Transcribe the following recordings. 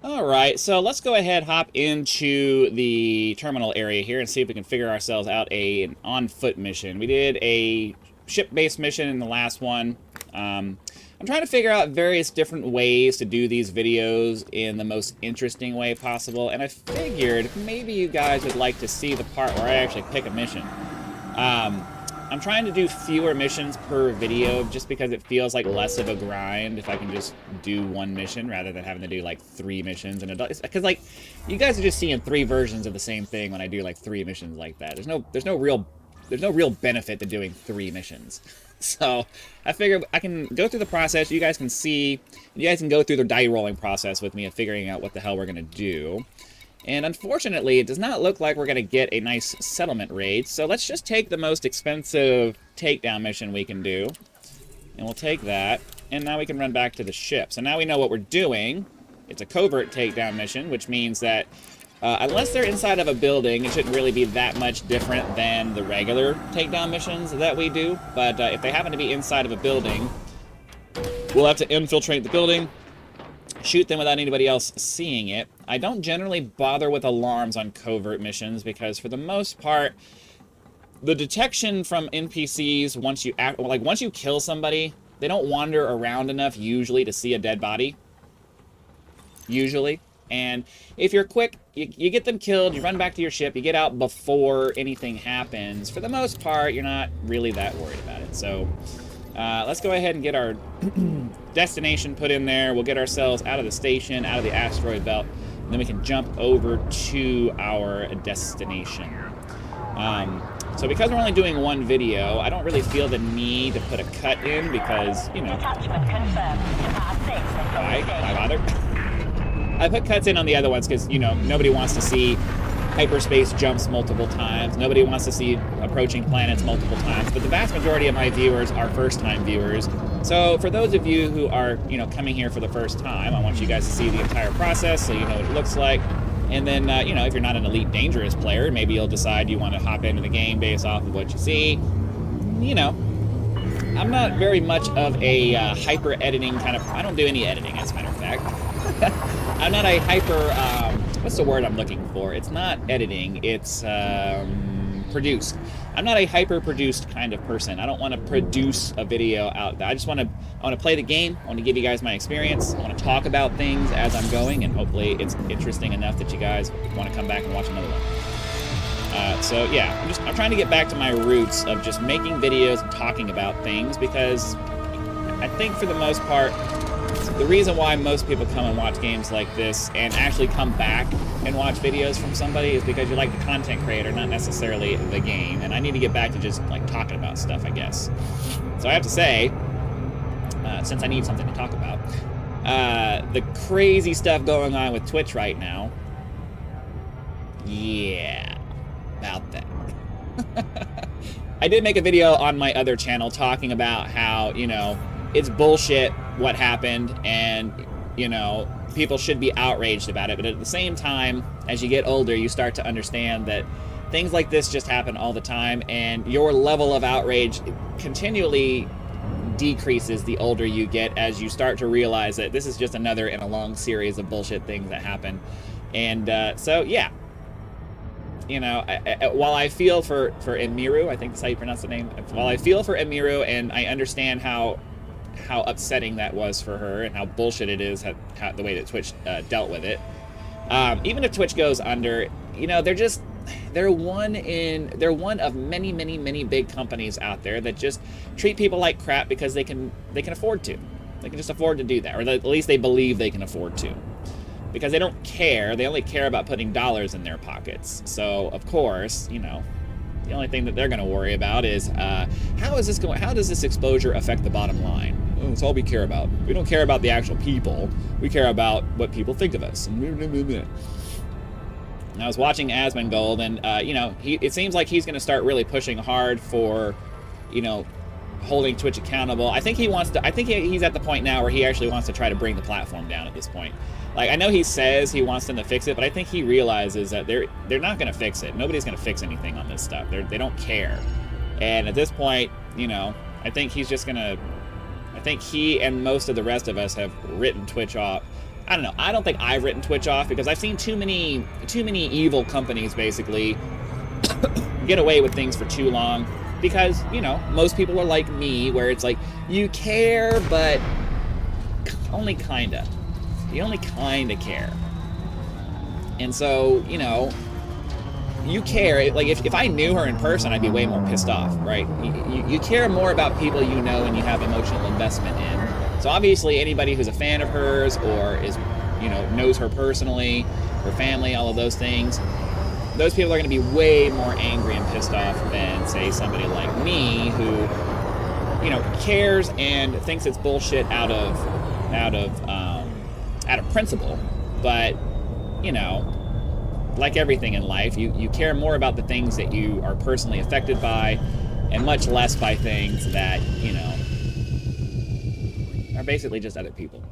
Alright, so let's go ahead, hop into the terminal area here and see if we can figure ourselves out an on-foot mission. We did a ship-based mission in the last one. I'm trying to figure out various different ways to do these videos in the most interesting way possible, and I figured maybe you guys would like to see the part where I actually pick a mission. I'm trying to do fewer missions per video just because it feels like less of a grind if I can just do one mission rather than having to do like 3 missions in a because like you guys are just seeing 3 versions of the same thing when I do like 3 missions like that. There's no real benefit to doing 3 missions. So I figured I can go through the process. You guys can see, you guys can go through the die rolling process with me of figuring out what the hell we're gonna do. And unfortunately, it does not look like we're going to get a nice settlement raid. So let's just take the most expensive takedown mission we can do. And we'll take that. And now we can run back to the ship. So now we know what we're doing. It's a covert takedown mission, which means that unless they're inside of a building, it shouldn't really be that much different than the regular takedown missions that we do. But if they happen to be inside of a building, we'll have to infiltrate the building, shoot them without anybody else seeing it. I don't generally bother with alarms on covert missions because for the most part, the detection from NPCs once you kill somebody, they don't wander around enough usually to see a dead body. Usually. And if you're quick, you get them killed, you run back to your ship, you get out before anything happens. For the most part, you're not really that worried about it. So let's go ahead and get our destination put in there. We'll get ourselves out of the station, out of the asteroid belt, and then we can jump over to our destination. So because we're only doing one video, I don't really feel the need to put a cut in because, you know, why bother? I put cuts in on the other ones because, you know, nobody wants to see hyperspace jumps multiple times. Nobody wants to see approaching planets multiple times, but the vast majority of my viewers are first-time viewers. So for those of you who are, you know, coming here for the first time, I want you guys to see the entire process so you know what it looks like. And then, you know, if you're not an elite dangerous player, maybe you'll decide you want to hop into the game based off of what you see. You know, I'm not very much of a hyper-editing kind of... I don't do any editing, as a matter of fact. I'm not a hyper... what's the word I'm looking for? It's not editing, it's produced. I'm not a hyper-produced kind of person. I don't want to produce a video out there. I want to play the game. I want to give you guys my experience. I want to talk about things as I'm going, and hopefully it's interesting enough that you guys want to come back and watch another one. So yeah, I'm trying to get back to my roots of just making videos and talking about things, because I think for the most part, the reason why most people come and watch games like this and actually come back and watch videos from somebody is because you like the content creator, not necessarily the game. And I need to get back to just like talking about stuff, I guess. So I have to say, since I need something to talk about, the crazy stuff going on with Twitch right now. Yeah, about that. I did make a video on my other channel talking about how, you know, it's bullshit what happened, and, you know, people should be outraged about it. But at the same time, as you get older, you start to understand that things like this just happen all the time, and your level of outrage continually decreases the older you get as you start to realize that this is just another in a long series of bullshit things that happen. And so, yeah. You know, while I feel for Emiru, I think that's how you pronounce the name. While I feel for Emiru, and I understand how upsetting that was for her and how bullshit it is, how the way that Twitch dealt with it. Even if Twitch goes under, you know, they're one of many big companies out there that just treat people like crap because they can afford to. They can just afford to do that, or at least they believe they can afford to. Because they don't care. They only care about putting dollars in their pockets. So, of course, you know, the only thing that they're going to worry about is how does this exposure affect the bottom line? Oh, that's all we care about. We don't care about the actual people. We care about what people think of us. And I was watching Asmongold, and you know, it seems like he's going to start really pushing hard for, you know, holding Twitch accountable. I think he's at the point now where he actually wants to try to bring the platform down at this point. Like, I know he says he wants them to fix it, but I think he realizes that they're not going to fix it. Nobody's going to fix anything on this stuff. They don't care. And at this point, you know, I think he's just going to... I think he and most of the rest of us have written Twitch off I don't know. I don't think I've written Twitch off because I've seen too many evil companies basically get away with things for too long because, you know, most people are like me where it's like you care but only kinda. You only kinda care. And so, you know, you care. Like, if I knew her in person, I'd be way more pissed off, right? You care more about people you know and you have emotional investment in. So obviously anybody who's a fan of hers or is, you know, knows her personally, her family, all of those things, those people are going to be way more angry and pissed off than, say, somebody like me who, you know, cares and thinks it's bullshit out of principle. But, you know, like everything in life, you care more about the things that you are personally affected by and much less by things that, you know, are basically just other people.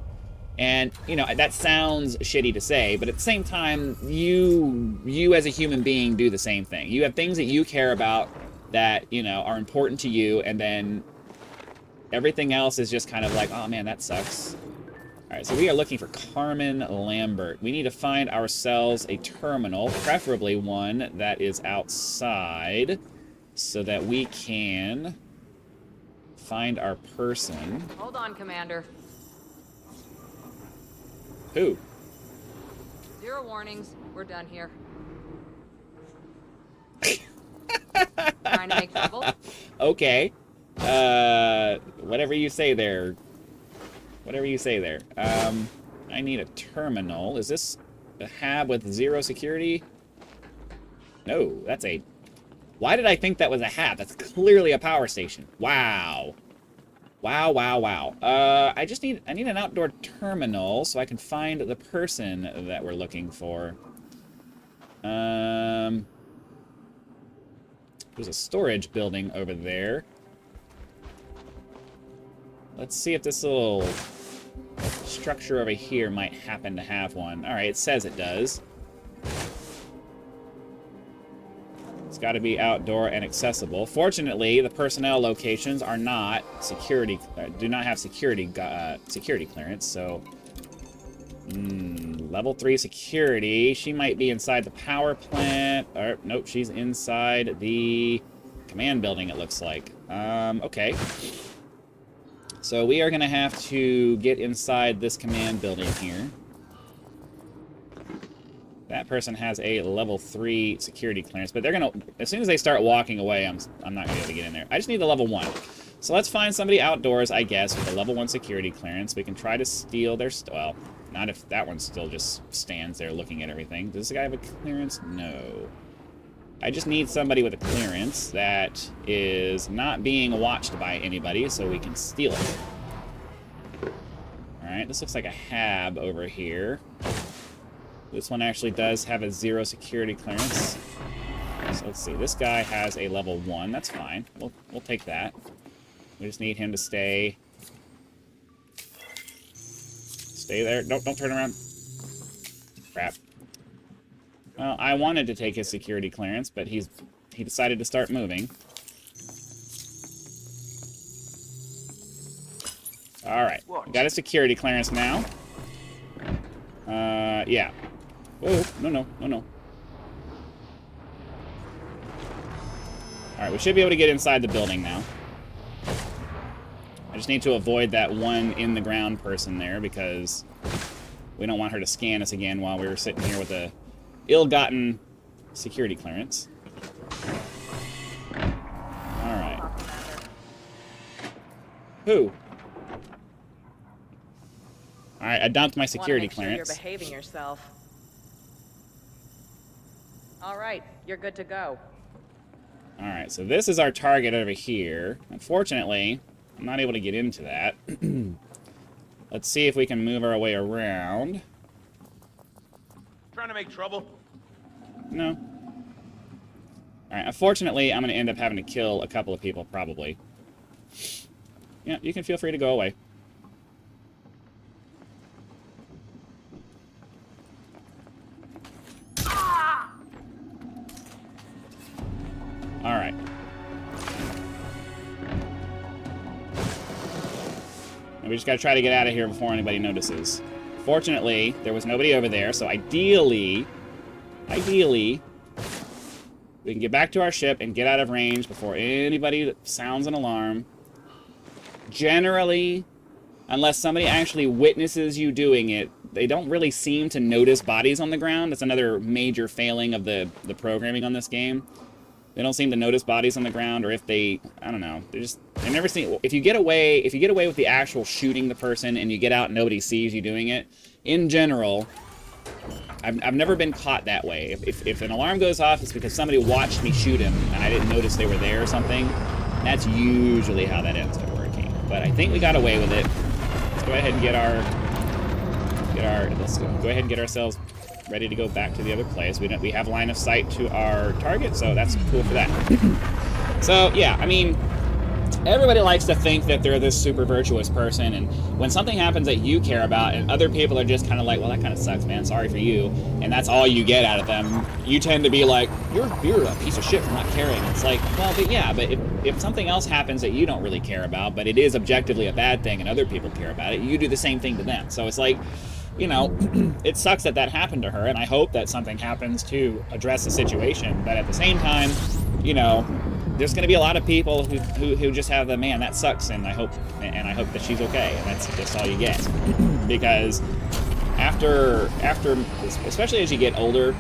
And, you know, that sounds shitty to say, but at the same time, you as a human being do the same thing. You have things that you care about that, you know, are important to you, and then everything else is just kind of like, oh man, that sucks. Alright, so we are looking for Carmen Lambert. We need to find ourselves a terminal, preferably one that is outside, so that we can find our person. Hold on, Commander. Who? 0 warnings. We're done here. Trying to make trouble? Okay. Whatever you say there. Whatever you say there. I need a terminal. Is this a hab with 0 security? No, that's a... Why did I think that was a hab? That's clearly a power station. Wow. Wow, wow, wow. I need an outdoor terminal so I can find the person that we're looking for. There's a storage building over there. Let's see if this little structure over here might happen to have one. Alright, it says it does. It's got to be outdoor and accessible. Fortunately, the personnel locations are not security, do not have security clearance, so... level 3 security. She might be inside the power plant. Or, nope, she's inside the command building, it looks like. Okay. So we are going to have to get inside this command building here. That person has a level 3 security clearance, but they're going to... As soon as they start walking away, I'm not going to be able to get in there. I just need the level 1. So let's find somebody outdoors, I guess, with a level 1 security clearance. We can try to steal their... Well, not if that one still just stands there looking at everything. Does this guy have a clearance? No. I just need somebody with a clearance that is not being watched by anybody, so we can steal it. Alright, this looks like a hab over here. This one actually does have a 0 security clearance. So let's see. This guy has a level 1. That's fine. We'll take that. We just need him to stay... Stay there. Don't turn around. Crap. Well, I wanted to take his security clearance, but he decided to start moving. Alright. Got a security clearance now. Yeah. Whoa, no. Alright, we should be able to get inside the building now. I just need to avoid that one in-the-ground person there, because we don't want her to scan us again while we were sitting here with a ill-gotten security clearance. Alright. Who? Alright, I dumped my security clearance. You're behaving yourself. Alright, you're good to go. Alright, so this is our target over here. Unfortunately, I'm not able to get into that. Let's see if we can move our way around. Trying to make trouble? No. Alright, unfortunately, I'm going to end up having to kill a couple of people, probably. Yeah, you can feel free to go away. Alright. We just gotta try to get out of here before anybody notices. Fortunately, there was nobody over there, so ideally, we can get back to our ship and get out of range before anybody sounds an alarm. Generally, unless somebody actually witnesses you doing it, they don't really seem to notice bodies on the ground. That's another major failing of the programming on this game. They don't seem to notice bodies on the ground, or if they, I don't know, they never seem. If you get away with the actual shooting the person and you get out and nobody sees you doing it, in general, I've never been caught that way. If an alarm goes off, it's because somebody watched me shoot him and I didn't notice they were there or something. That's usually how that ends up working. But I think we got away with it. Let's go ahead and go ahead and get ourselves ready to go back to the other place. We have line of sight to our target, so that's cool for that. So yeah, I mean, everybody likes to think that they're this super virtuous person, and when something happens that you care about and other people are just kind of like, well, that kind of sucks, man, sorry for you, and that's all you get out of them, you tend to be like, you're a piece of shit for not caring. It's like, well, but yeah, but if something else happens that you don't really care about, but it is objectively a bad thing and other people care about it, you do the same thing to them. So it's like, you know, it sucks that happened to her, and I hope that something happens to address the situation, but at the same time, you know, there's going to be a lot of people who just have the, man, that sucks, and I hope that she's okay, and that's all you get. Because after especially as you get older,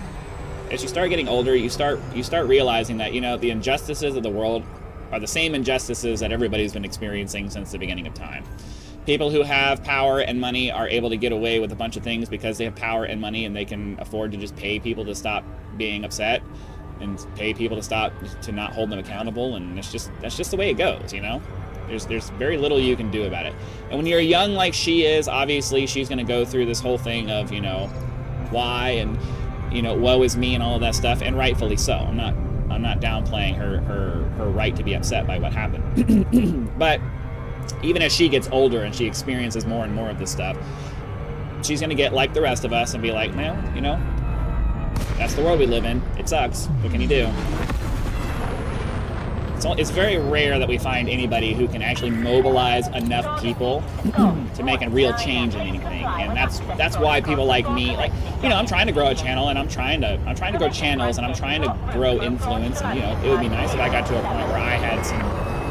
as you start getting older, you start realizing that, you know, the injustices of the world are the same injustices that everybody's been experiencing since the beginning of time. People who have power and money are able to get away with a bunch of things because they have power and money, and they can afford to just pay people to stop being upset and pay people to not hold them accountable, and that's just the way it goes, you know? There's very little you can do about it. And when you're young like she is, obviously she's going to go through this whole thing of, you know, why, and, you know, woe is me and all of that stuff, and rightfully so. I'm not downplaying her right to be upset by what happened. But even as she gets older and she experiences more and more of this stuff, she's going to get like the rest of us and be like, well, you know, that's the world we live in. It sucks. What can you do? It's very rare that we find anybody who can actually mobilize enough people to make a real change in anything. And that's why people like me, like, you know, I'm trying to grow a channel, and I'm trying to grow channels, and I'm trying to grow influence, and, you know, it would be nice if I got to a point where I had some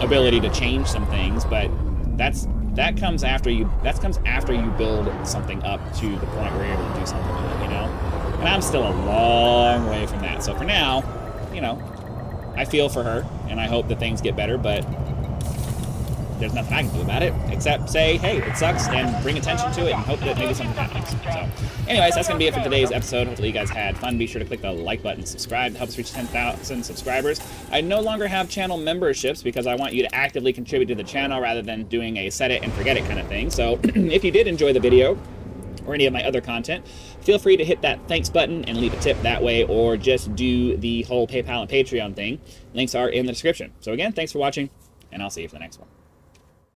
ability to change some things, but that comes after you build something up to the point where you're able to do something with it, you know? And I'm still a long way from that. So for now, you know, I feel for her, and I hope that things get better, but there's nothing I can do about it except say, hey, it sucks, and bring attention to it and hope that maybe something happens. So anyways, that's going to be it for today's episode. Hopefully you guys had fun. Be sure to click the like button and subscribe. It helps reach 10,000 subscribers. I no longer have channel memberships because I want you to actively contribute to the channel rather than doing a set it and forget it kind of thing. So if you did enjoy the video or any of my other content, feel free to hit that thanks button and leave a tip that way, or just do the whole PayPal and Patreon thing. Links are in the description. So again, thanks for watching, and I'll see you for the next one.